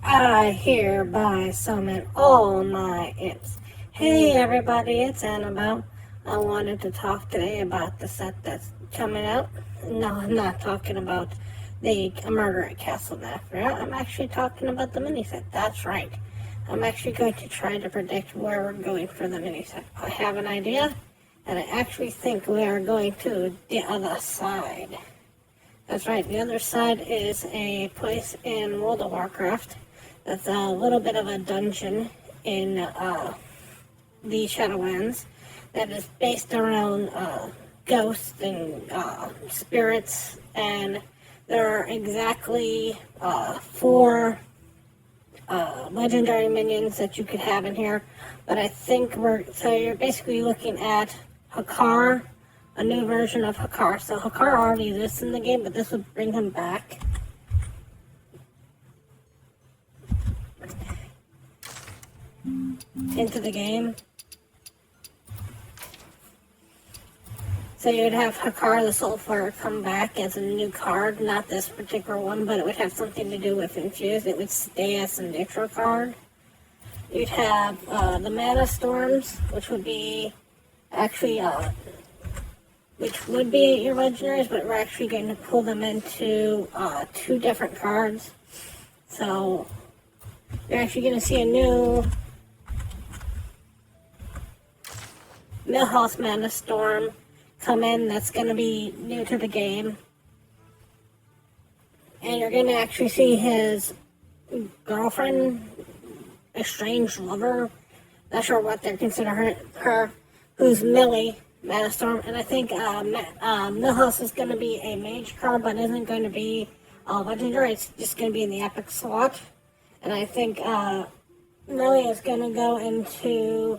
I hereby summon all my imps. Hey everybody, it's Annabelle. I wanted to talk today about the set that's coming out. No, I'm not talking about the Murder at Castle Nafria. I'm actually talking about the mini set. That's right. I'm actually going to try to predict where we're going for the mini set. I have an idea, and I actually think we are going to the other side. That's right, the other side is a place in World of Warcraft that's a little bit of a dungeon in the Shadowlands that is based around ghosts and spirits, and there are exactly four legendary minions that you could have in here, but I think so you're basically looking at Hakar, a new version of Hakar. So Hakar already exists in the game, but this would bring him back. Into the game. So you would have Hakar the Soulfire come back as a new card, not this particular one, but it would have something to do with Infused. It would stay as a neutral card. You'd have the Mana Storms, which would be actually which would be your legendaries, but we're actually going to pull them into two different cards. So you're actually going to see a new Millhouse Mana Storm come in that's going to be new to the game. And you're going to actually see his girlfriend, estranged lover, not sure what they're considering her, who's Millie Manastorm, and I think Millhouse is going to be a mage card, but isn't going to be legendary. It's just going to be in the epic slot, and I think Millie is going to go into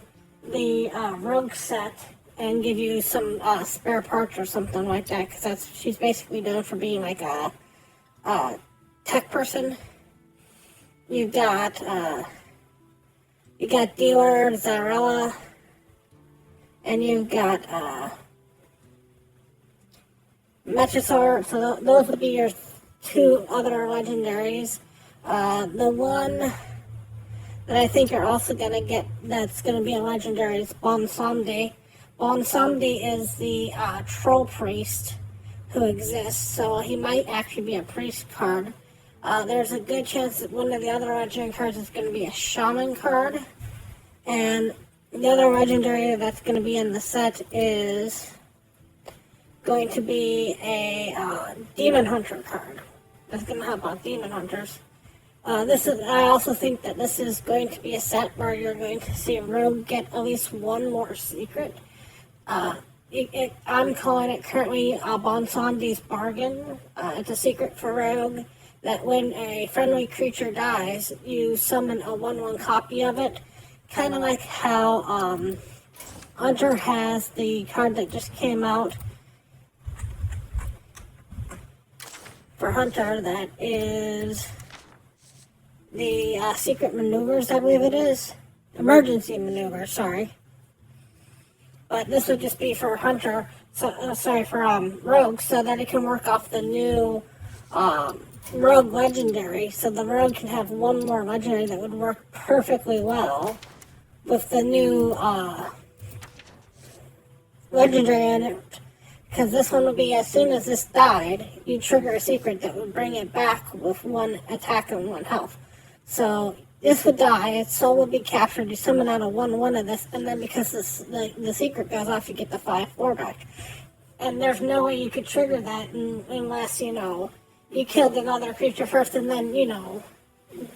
the rogue set and give you some spare parts or something like that, because she's basically known for being like a tech person. You've got Dealer, Zarella, and you've got Metrosaur. So those would be your two other legendaries. The one that I think you're also going to get that's going to be a legendary is Bonsamdi. Bonsamdi is the troll priest who exists, so he might actually be a priest card. There's a good chance that one of the other legendary cards is going to be a shaman card, and the other legendary that's going to be in the set is going to be a demon hunter card. That's going to help out demon hunters. I also think that this is going to be a set where you're going to see Rogue get at least one more secret. I'm calling it currently Bonsandi's Bargain. It's a secret for Rogue that when a friendly creature dies, you summon a 1/1 copy of it. Kind of like how Hunter has the card that just came out for Hunter that is the secret maneuvers, I believe it is. Emergency maneuvers, sorry. But this would just be for Hunter, for Rogue, so that it can work off the new Rogue Legendary, so the Rogue can have one more Legendary that would work perfectly well with the new Legendary in it. Because this one would be, as soon as this died, you trigger a secret that would bring it back with one attack and one health. So this would die, its soul would be captured, you summon out a 1/1 of this, and then because the secret goes off, you get the 5/4 back. And there's no way you could trigger that unless, you killed another creature first and then,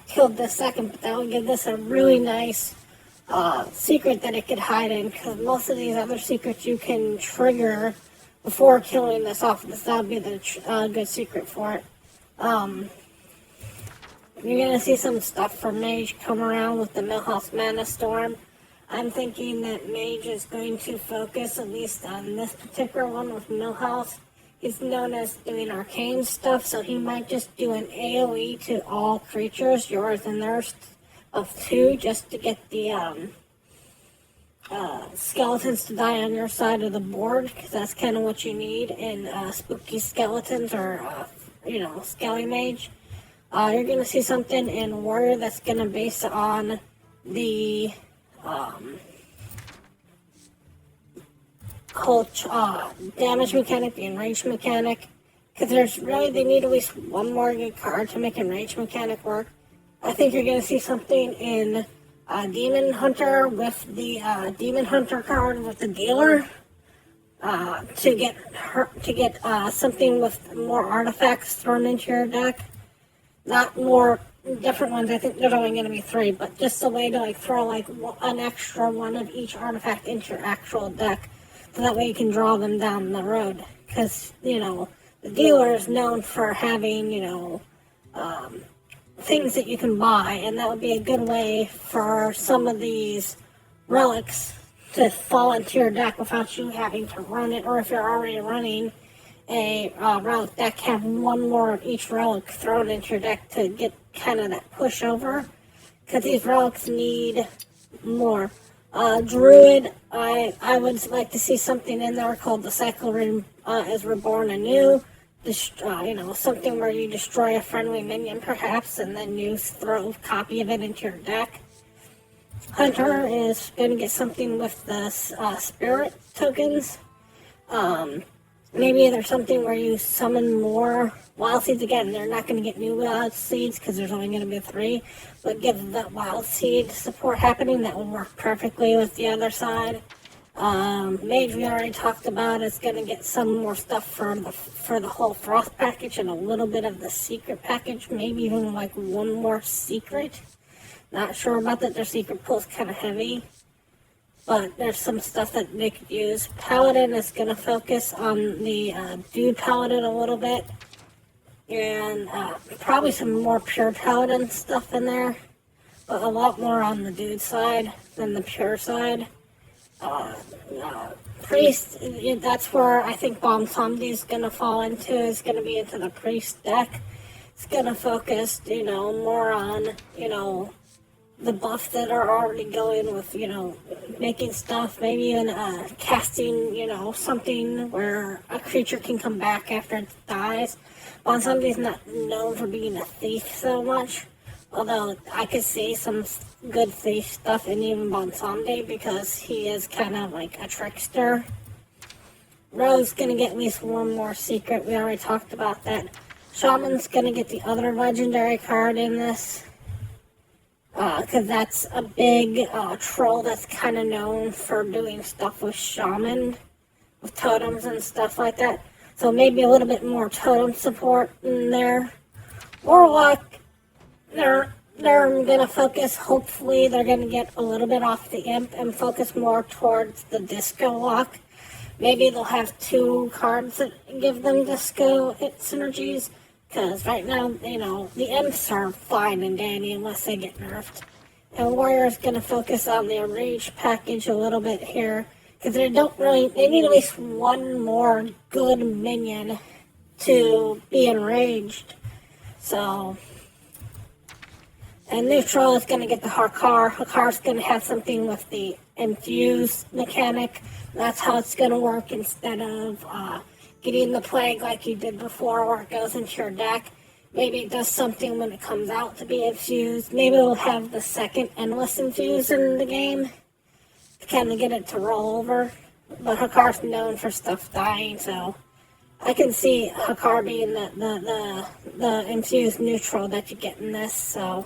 killed the second. But that would give this a really nice secret that it could hide in, because most of these other secrets you can trigger before killing this off. That would be the good secret for it. You're going to see some stuff for Mage come around with the Millhouse Mana Storm. I'm thinking that Mage is going to focus, at least on this particular one with Millhouse. He's known as doing arcane stuff, so he might just do an AoE to all creatures, yours and theirs, of 2, just to get the skeletons to die on your side of the board, because that's kind of what you need in spooky skeletons or, Skelly Mage. You're going to see something in Warrior that's going to base on the whole damage mechanic, the enrage mechanic. Because they need at least one more good card to make enrage mechanic work. I think you're going to see something in Demon Hunter with the Demon Hunter card with the dealer. To get something with more artifacts thrown into your deck. Not more different ones. I think there's only going to be 3, but just a way to like throw like an extra one of each artifact into your actual deck, so that way you can draw them down the road. Because the dealer is known for having things that you can buy, and that would be a good way for some of these relics to fall into your deck without you having to run it, or if you're already running a relic deck, have one more of each relic thrown into your deck to get kind of that pushover, because these relics need more. Druid, I would like to see something in there called the Cycle Room is Reborn Anew. Something where you destroy a friendly minion perhaps, and then you throw a copy of it into your deck. Hunter is going to get something with the spirit tokens. Maybe there's something where you summon more wild seeds. Again, they're not going to get new wild seeds because there's only going to be 3. But give that wild seed support happening, that would work perfectly with the other side. Mage we already talked about is going to get some more stuff for the whole Frost package and a little bit of the secret package. Maybe even like one more secret. Not sure about that. Their secret pool's kind of heavy, but there's some stuff that they could use. Paladin is going to focus on the Dude Paladin a little bit, and probably some more pure Paladin stuff in there, but a lot more on the Dude side than the pure side. Priest, that's where I think Bomb Zombie is going to fall into, is going to be into the Priest deck. It's going to focus, more on, the buffs that are already going with, making stuff, maybe even casting, something where a creature can come back after it dies. Bon Zombie's not known for being a thief so much, although I could see some good thief stuff in even Bon Zombie because he is kind of like a trickster. Rogue's gonna get at least one more secret, we already talked about that. Shaman's gonna get the other legendary card in this. Because that's a big troll that's kind of known for doing stuff with shaman, with totems and stuff like that. So maybe a little bit more totem support in there. Warlock, they're going to focus, hopefully they're going to get a little bit off the imp and focus more towards the disco lock. Maybe they'll have 2 cards that give them disco synergies. Because right now, the imps are fine and dandy unless they get nerfed. And Warrior's going to focus on the enraged package a little bit here. Because they need at least one more good minion to be enraged. So, and Neutral is going to get the Hakar. Hakar's going to have something with the infuse mechanic. That's how it's going to work instead of getting the plague like you did before where it goes into your deck. Maybe it does something when it comes out to be infused. Maybe it'll have the second endless infuse in the game to kind of get it to roll over. But Hakar's known for stuff dying, so I can see Hakar being the infused neutral that you get in this. So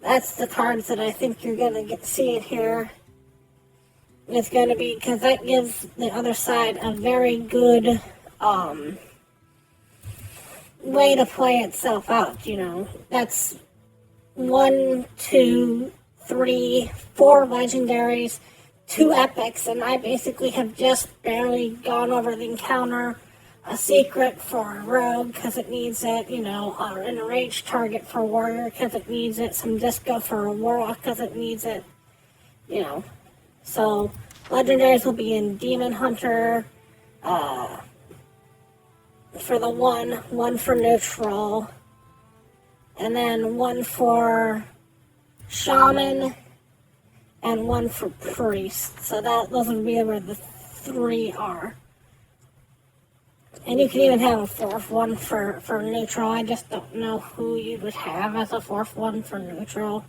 that's the cards that I think you're going to get seeing here. It's going to be, because that gives the other side a very good way to play itself out, That's 1, 2, 3, 4 legendaries, 2 epics, and I basically have just barely gone over the encounter. A secret for a rogue because it needs it, or an enraged target for warrior because it needs it, some disco for a warlock because it needs it, So, legendaries will be in Demon Hunter, for the one for neutral, and then 1 for shaman, and 1 for priest. So those would be where the 3 are. And you can even have a fourth one for neutral. I just don't know who you would have as a fourth one for neutral.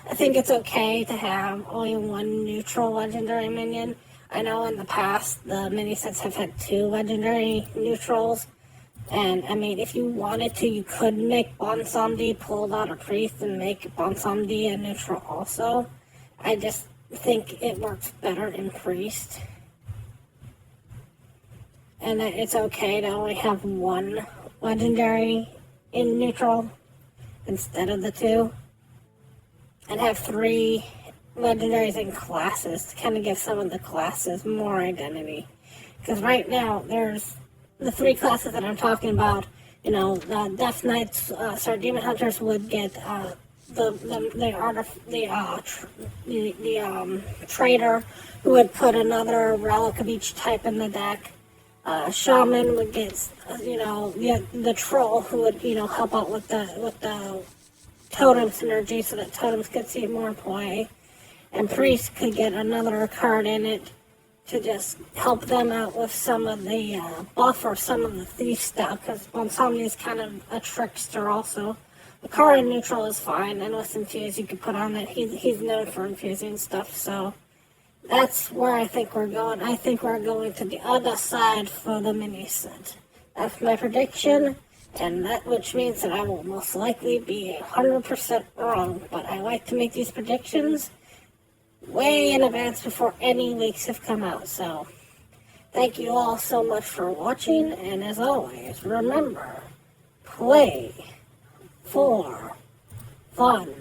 I think it's okay to have only one neutral legendary minion. I know in the past the mini sets have had 2 legendary neutrals. And I mean, if you wanted to, you could make Bonsomdi pull out a priest and make Bonsomdi a neutral also. I just think it works better in priest. And that it's okay to only have 1 legendary in neutral instead of the 2. And have 3 legendaries in classes to kind of give some of the classes more identity. Because right now, there's the 3 classes that I'm talking about. You know, the Death Knights, Demon Hunters would get the trader who would put another relic of each type in the deck. Shaman would get, the troll who would, help out with the totem synergy so that totems could see more play. And priest could get another card in it to just help them out with some of the buff or some of the thief stuff, because Bonsomni is kind of a trickster also. The card in neutral is fine, and with infuse you could put on that. He's known for infusing stuff, so that's where I think we're going. I think we're going to the other side for the mini set. That's my prediction, and which means that I will most likely be 100% wrong, but I like to make these predictions way in advance before any leaks have come out. So thank you all so much for watching, and as always, remember, play for fun.